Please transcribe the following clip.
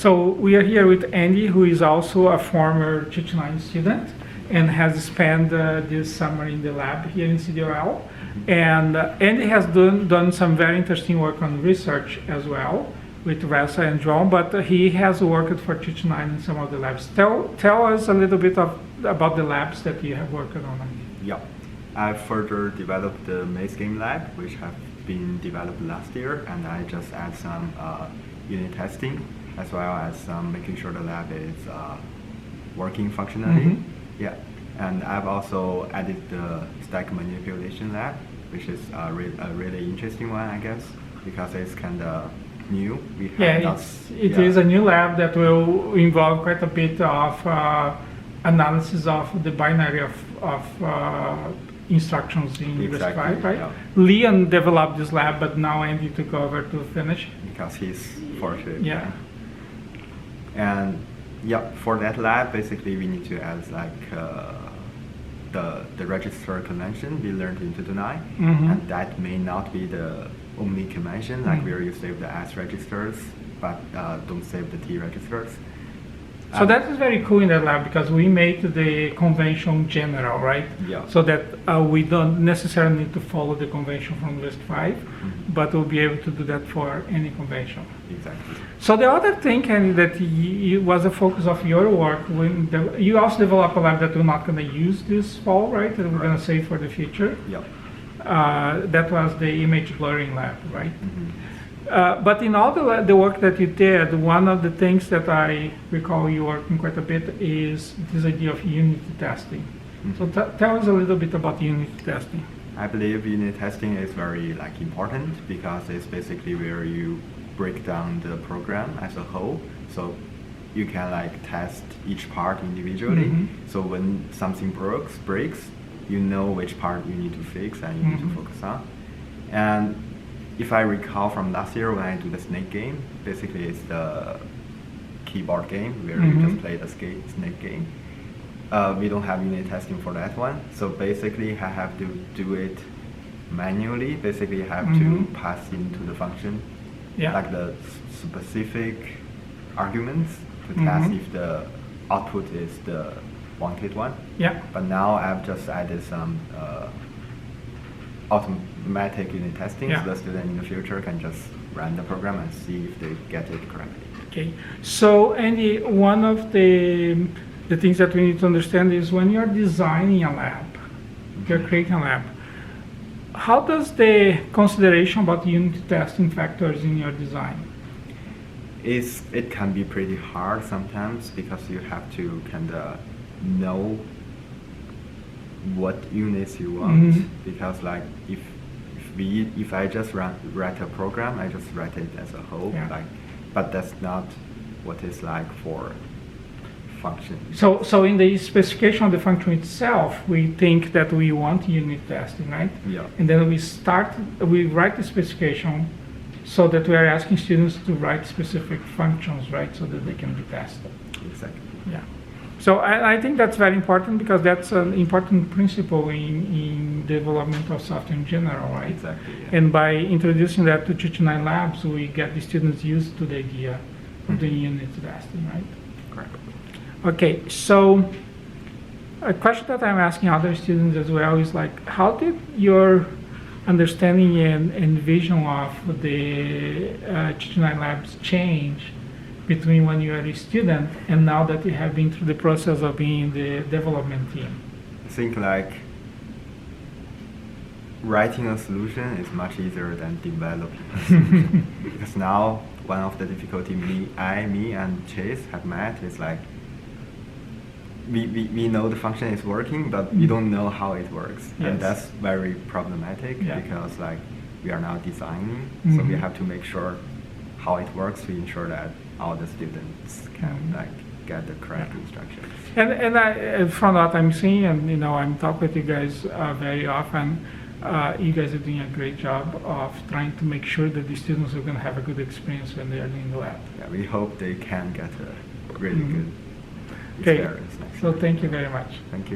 So we are here with Andy, who is also a former Teach9 student and has spent this summer in the lab here in CDOL. And Andy has done some very interesting work on research as well with Ressa and João, but he has worked for Teach9 in some of the labs. Tell us a little bit about the labs that you have worked on, Andy. Yeah, I further developed the Maze Game Lab, which have been developed last year, and I just add some unit testing as well as making sure the lab is working functionally. Yeah, and I've also added the stack manipulation lab, which is a really interesting one, I guess, because it's kind of new. It is a new lab that will involve quite a bit of analysis of the binary of instructions in RISC-V, right? Yeah. Leon developed this lab, but now Andy took over to finish. Because he's fortunate. Yeah. And yeah, for that lab, basically we need to add like the register convention we learned in Teach9, and that may not be the only convention, like where you save the S registers, but don't save the T registers. So that is very cool in that lab because we made the convention general, right? Yeah. So that we don't necessarily need to follow the convention from RISC-V, but we'll be able to do that for any convention. Exactly. So the other thing, Kenny, that was a focus of your work, you also developed a lab that we're not going to use this fall, right? That we're going to save for the future. Yeah. That was the image blurring lab, right? But in all the work that you did, one of the things that I recall you working quite a bit is this idea of unit testing. So tell us a little bit about unit testing. I believe unit testing is very important because it's basically where you break down the program as a whole. So you can test each part individually. So when something breaks, you know which part you need to fix and you need to focus on. And if I recall from last year when I do the snake game, basically it's the keyboard game where you just play the snake game. We don't have unit testing for that one. So basically I have to do it manually. Basically I have to pass into the function like the specific arguments to test if the output is the wanted one. Yeah. But now I've just added some automatic unit testing, so the student in the future can just run the program and see if they get it correctly. Okay. So Andy, one of the things that we need to understand is when you're designing a lab, you're creating a lab, how does the consideration about unit testing factors in your design? It can be pretty hard sometimes because you have to kind of know what units you want, because if I just write a program, I just write it as a whole, but that's not what it's like for function. So in the specification of the function itself, we think that we want unit testing, right? Yeah. And then we write the specification so that we are asking students to write specific functions, right, so that they can be tested. Exactly. Yeah. So I think that's very important because that's an important principle in development of software in general, right? Exactly. Yeah. And by introducing that to Teach9 labs, we get the students used to the idea of the unit testing, right? Correct. Okay, so a question that I'm asking other students as well is how did your understanding and vision of the Teach9 labs change between when you were a student and now that you have been through the process of being in the development team? I think writing a solution is much easier than developing a solution. Because now one of the difficulty me and Chase have met is we know the function is working, but we don't know how it works. Yes. And that's very problematic because we are now designing, so we have to make sure how it works to ensure that all the students can get the correct instructions. And from what I'm seeing, and I'm talking with you guys very often, you guys are doing a great job of trying to make sure that the students are going to have a good experience when they are in the lab. Yeah, we hope they can get a really good experience next So year. thank you very much. Thank you.